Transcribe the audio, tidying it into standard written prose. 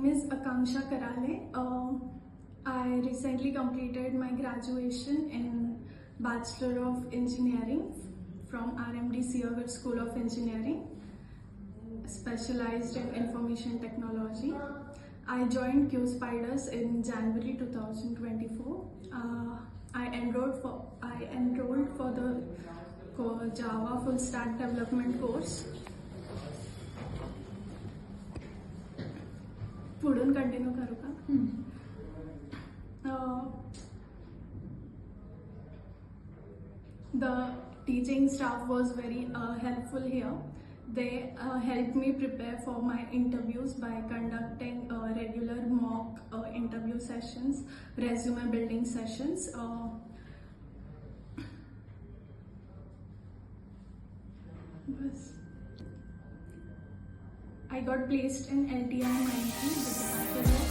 is Akansha. I recently completed my graduation in Bachelor of Engineering from RMD Siagar School of Engineering, specialized in Information Technology. I joined QSpiders in January 2024. I enrolled for the Java Full Stack Development course. पुढून continue करू का? The teaching staff was very helpful here. They helped me prepare for my interviews by conducting regular mock interview sessions, resume building sessions. I got placed in LTI 90 with the package